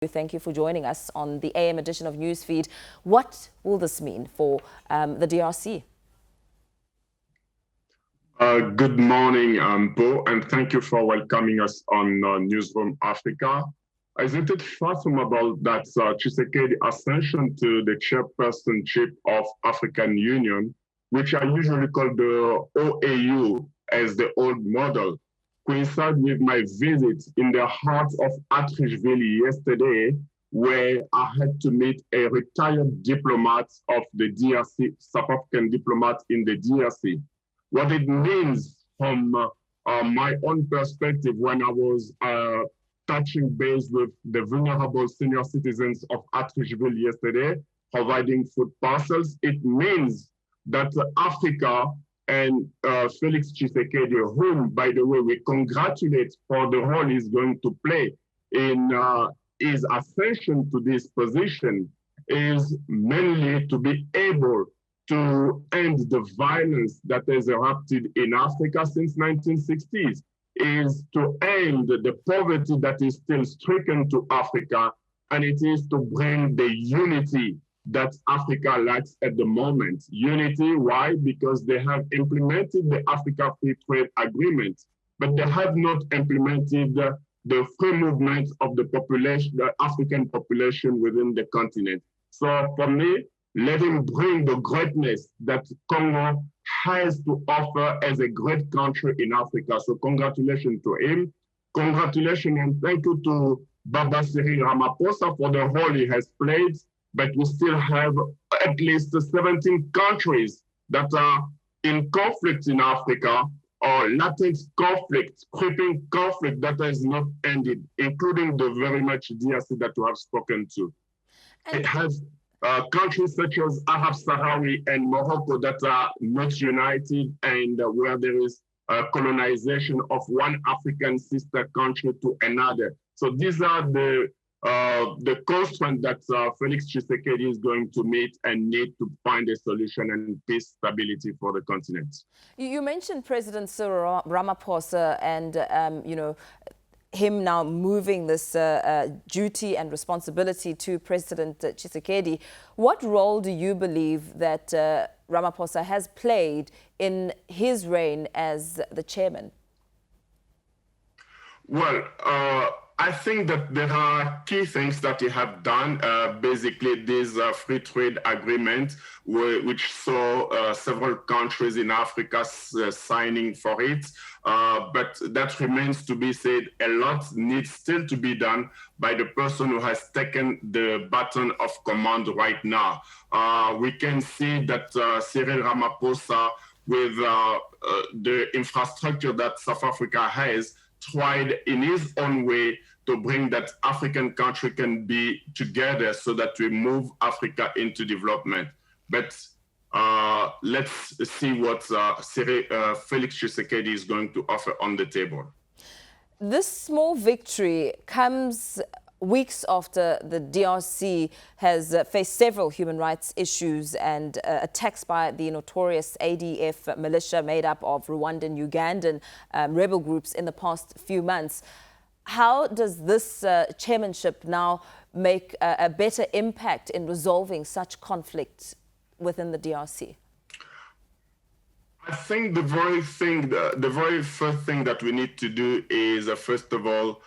Thank you for joining us on the AM edition of Newsfeed. What will this mean for the DRC? Good morning, Bo, and thank you for welcoming us on Newzroom Afrika. Isn't it fathomable that Tshisekedi ascension to the chairpersonship of African Union, which I usually call the OAU as the old model, coincide with my visit in the heart of Atteridgeville yesterday, where I had to meet a retired diplomat of the DRC, South African diplomat in the DRC. What it means from my own perspective when I was touching base with the vulnerable senior citizens of Atteridgeville yesterday, providing food parcels, it means that Africa and Felix Tshisekedi, whom, by the way, we congratulate for the role he's going to play in his ascension to this position, is mainly to be able to end the violence that has erupted in Africa since 1960s, is to end the poverty that is still stricken to Africa, and it is to bring the unity that Africa lacks at the moment. Unity, why? Because they have implemented the Africa Free Trade Agreement, but they have not implemented the free movement of the population, the African population within the continent. So for me, let him bring the greatness that Congo has to offer as a great country in Africa. So congratulations to him. Congratulations and thank you to Baba Cyril Ramaphosa for the role he has played. But we still have at least 17 countries that are in conflict in Africa, or latent conflict, creeping conflict that has not ended, including the very much DRC that you have spoken to. It has countries such as Arab Sahrawi and Morocco that are not united, and where there is colonization of one African sister country to another. So these are the constraint that Felix Tshisekedi is going to meet and need to find a solution and peace, stability for the continent. You mentioned President Cyril Ramaphosa and, him now moving this duty and responsibility to President Tshisekedi. What role do you believe that Ramaphosa has played in his reign as the chairman? Well, I think that there are key things that he have done. Basically, this free trade agreement, which saw several countries in Africa signing for it. But that remains to be said. A lot needs still to be done by the person who has taken the baton of command right now. We can see that Cyril Ramaphosa, with the infrastructure that South Africa has, tried in his own way to bring that African country can be together so that we move Africa into development. But let's see what Felix Tshisekedi is going to offer on the table. This small victory comes weeks after the DRC has faced several human rights issues and attacks by the notorious ADF militia made up of Rwandan, Ugandan rebel groups in the past few months. How does this chairmanship now make a better impact in resolving such conflict within the DRC? I think the very first thing that we need to do is, first of all,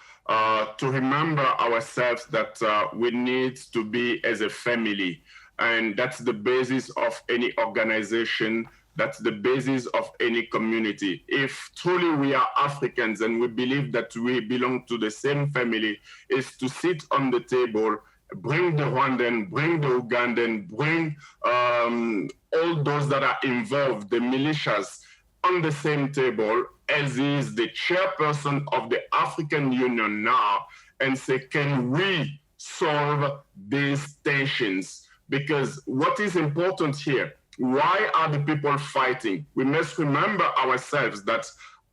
to remember ourselves that we need to be as a family. And that's the basis of any organization. That's the basis of any community. If truly we are Africans and we believe that we belong to the same family, is to sit on the table, bring the Rwandan, bring the Ugandan, bring all those that are involved, the militias, on the same table, as is the chairperson of the African Union now, and say, can we solve these tensions? Because what is important here, why are the people fighting? We must remember ourselves that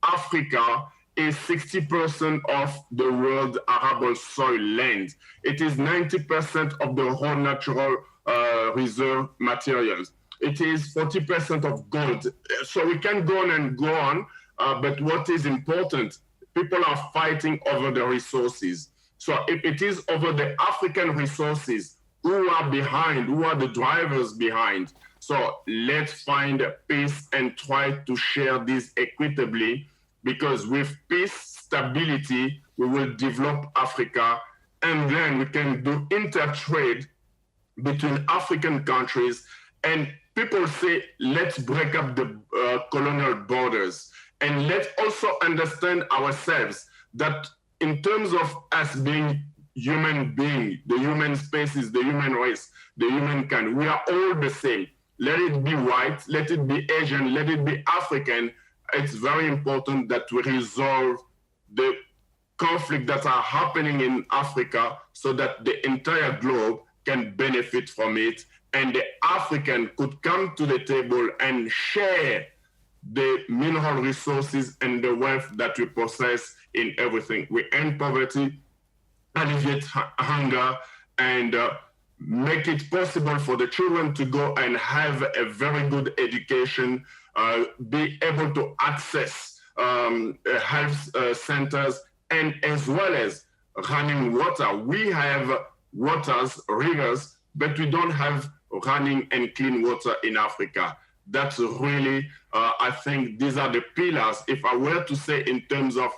Africa is 60% of the world arable soil land. It is 90% of the raw natural reserve materials. It is 40% of gold. So we can go on and go on, but what is important, people are fighting over the resources. So if it is over the African resources, who are behind, who are the drivers behind? So let's find peace and try to share this equitably, because with peace, stability, we will develop Africa, and then we can do intertrade between African countries. And people say, let's break up the colonial borders. And let's also understand ourselves that in terms of us being human beings, the human species, the human race, the humankind, we are all the same. Let it be white, let it be Asian, let it be African. It's very important that we resolve the conflict that are happening in Africa so that the entire globe can benefit from it, and the African could come to the table and share the mineral resources and the wealth that we possess in everything. We end poverty, alleviate hunger, and make it possible for the children to go and have a very good education, be able to access health centers, and as well as running water. We have waters, rivers, but we don't have running and clean water in Africa. That's really, I think these are the pillars. If I were to say in terms of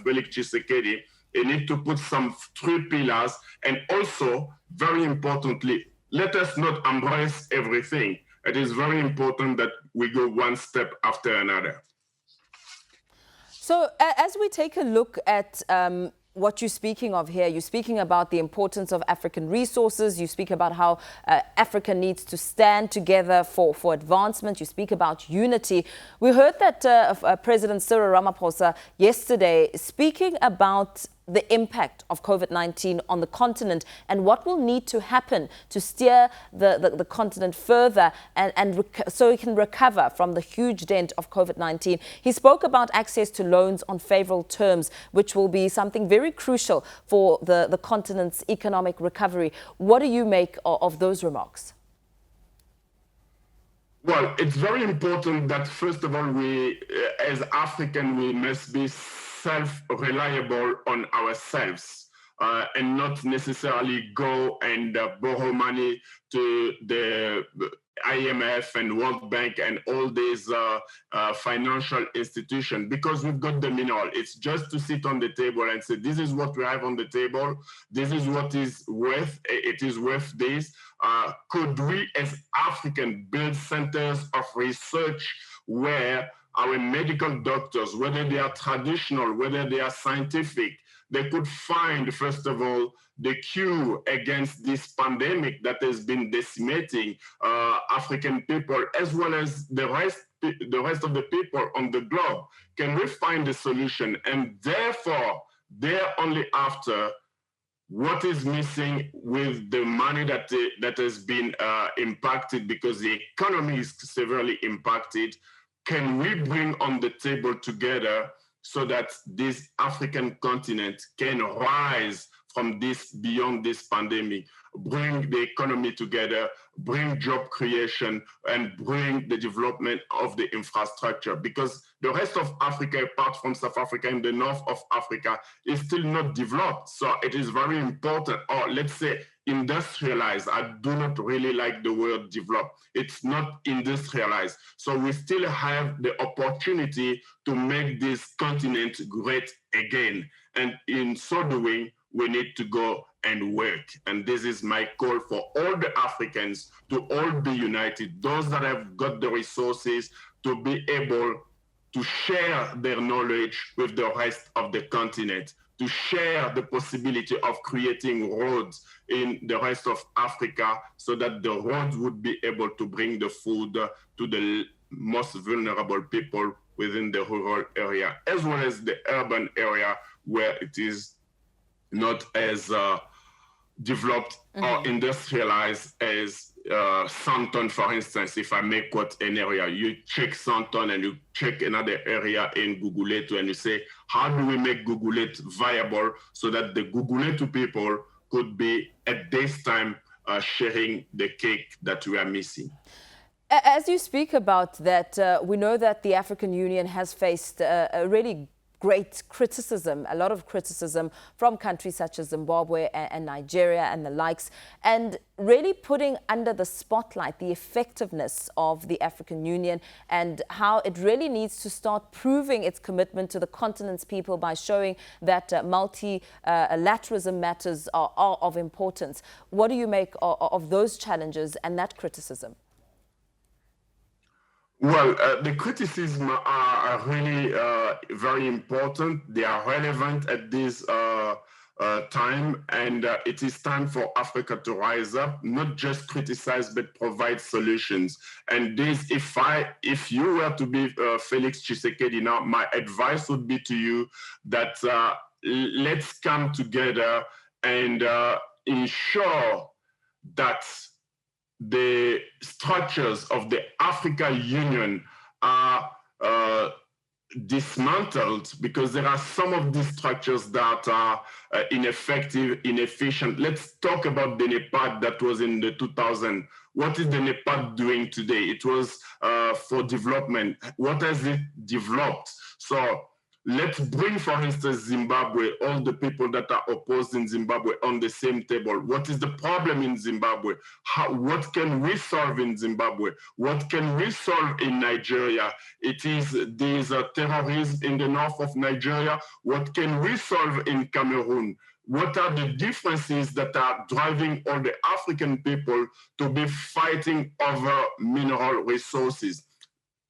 Felix Tshisekedi, you need to put some 3 pillars. And also, very importantly, let us not embrace everything. It is very important that we go one step after another. So as we take a look at what you're speaking of here, you're speaking about the importance of African resources. You speak about how Africa needs to stand together for advancement. You speak about unity. We heard that President Cyril Ramaphosa yesterday speaking about the impact of COVID-19 on the continent and what will need to happen to steer the continent further and so it can recover from the huge dent of COVID-19. He spoke about access to loans on favorable terms, which will be something very crucial for the continent's economic recovery. What do you make of those remarks? Well, it's very important that, first of all, we, as African, we must be self-reliable on ourselves and not necessarily go and borrow money to the IMF and World Bank and all these financial institutions, because we've got the mineral. It's just to sit on the table and say, this is what we have on the table. This is what is worth. It is worth this. Could we as African build centers of research where our medical doctors, whether they are traditional, whether they are scientific, they could find, first of all, the cure against this pandemic that has been decimating African people, as well as the rest of the people on the globe? Can we find a solution? And therefore, they're only after what is missing with the money that has been impacted because the economy is severely impacted. Can we bring on the table together so that this African continent can rise from this, beyond this pandemic, bring the economy together, bring job creation, and bring the development of the infrastructure? Because the rest of Africa, apart from South Africa and the north of Africa, is still not developed. So it is very important, or let's say industrialized. I do not really like the word develop. It's not industrialized. So we still have the opportunity to make this continent great again. And in so doing, we need to go and work. And this is my call for all the Africans to all be united, those that have got the resources to be able to share their knowledge with the rest of the continent, to share the possibility of creating roads in the rest of Africa so that the roads would be able to bring the food to the most vulnerable people within the rural area, as well as the urban area where it is not as developed or industrialized as Santon, for instance. If I may quote an area, you check Santon and you check another area in Guguletu and you say, how do we make Guguletu viable so that the Guguletu people could be at this time sharing the cake that we are missing? As you speak about that, we know that the African Union has faced a really great criticism, a lot of criticism from countries such as Zimbabwe and Nigeria and the likes, and really putting under the spotlight the effectiveness of the African Union and how it really needs to start proving its commitment to the continent's people by showing that multilateralism matters are of importance. What do you make of those challenges and that criticism? Well, the criticisms are really very important. They are relevant at this time, and it is time for Africa to rise up, not just criticize, but provide solutions. And this, if you were to be Felix Tshisekedi now, my advice would be to you that let's come together and ensure that the structures of the African Union are dismantled, because there are some of these structures that are ineffective, inefficient. Let's talk about the NEPAD that was in the 2000. What is the NEPAD doing today? It was for development. What has it developed? So let's bring, for instance, Zimbabwe, all the people that are opposed in Zimbabwe on the same table. What is the problem in Zimbabwe? What can we solve in Zimbabwe? What can we solve in Nigeria? It is these terrorists in the north of Nigeria. What can we solve in Cameroon? What are the differences that are driving all the African people to be fighting over mineral resources?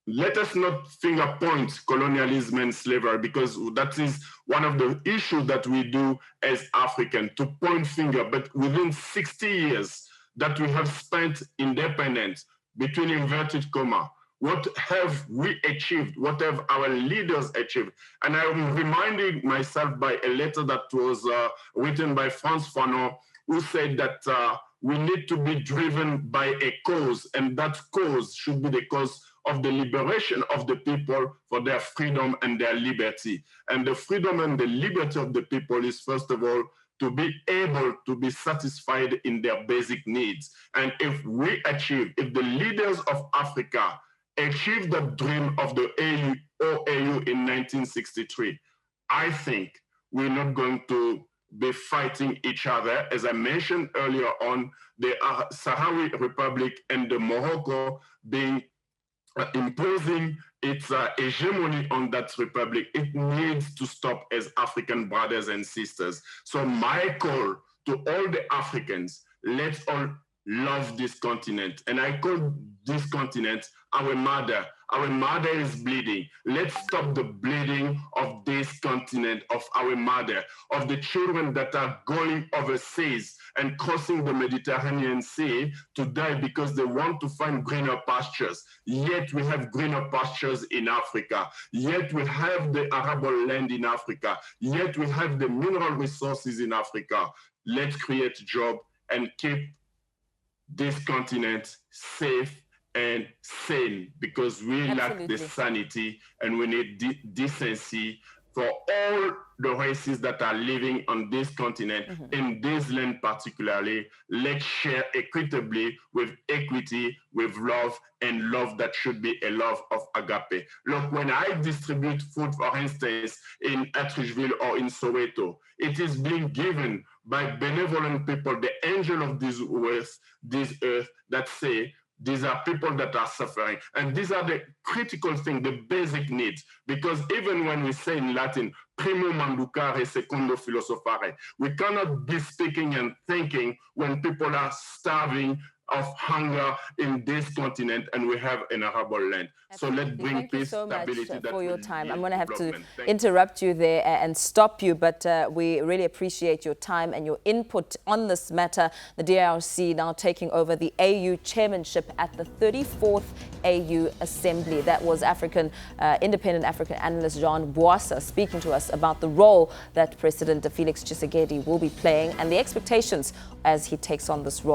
Let us not finger point colonialism and slavery, because that is one of the issues that we do as Africans, to point finger. But within 60 years that we have spent independence, between inverted comma, what have we achieved? What have our leaders achieved? And I'm reminding myself by a letter that was written by Frantz Fanon, who said that we need to be driven by a cause, and that cause should be the cause of the liberation of the people for their freedom and their liberty. And the freedom and the liberty of the people is, first of all, to be able to be satisfied in their basic needs. And if the leaders of Africa achieve the dream of the OAU in 1963, I think we're not going to be fighting each other. As I mentioned earlier on, the Sahrawi Republic and the Morocco being imposing its hegemony on that republic. It needs to stop as African brothers and sisters. So my call to all the Africans, let's all love this continent. And I call this continent our mother. Our mother is bleeding. Let's stop the bleeding of this continent, of our mother, of the children that are going overseas and crossing the Mediterranean Sea to die because they want to find greener pastures. Yet we have greener pastures in Africa. Yet we have the arable land in Africa. Yet we have the mineral resources in Africa. Let's create jobs and keep this continent safe and sane, because we lack the sanity and we need decency for all the races that are living on this continent, in this land particularly. Let's share equitably, with equity, with love, and love that should be a love of agape. Look, when I distribute food, for instance, in Atteridgeville or in Soweto, it is being given by benevolent people, the angel of this earth that say, these are people that are suffering. And these are the critical things, the basic needs. Because even when we say in Latin, primum manducare, secundo philosophare, we cannot be speaking and thinking when people are starving of hunger in this continent and we have an arable land. So let's bring peace, stability. Thank you so much for your time. I'm going to have to interrupt you there and stop you, but we really appreciate your time and your input on this matter. The DRC now taking over the AU chairmanship at the 34th AU Assembly. That was independent African analyst Jean Bwasa speaking to us about the role that President Felix Tshisekedi will be playing and the expectations as he takes on this role.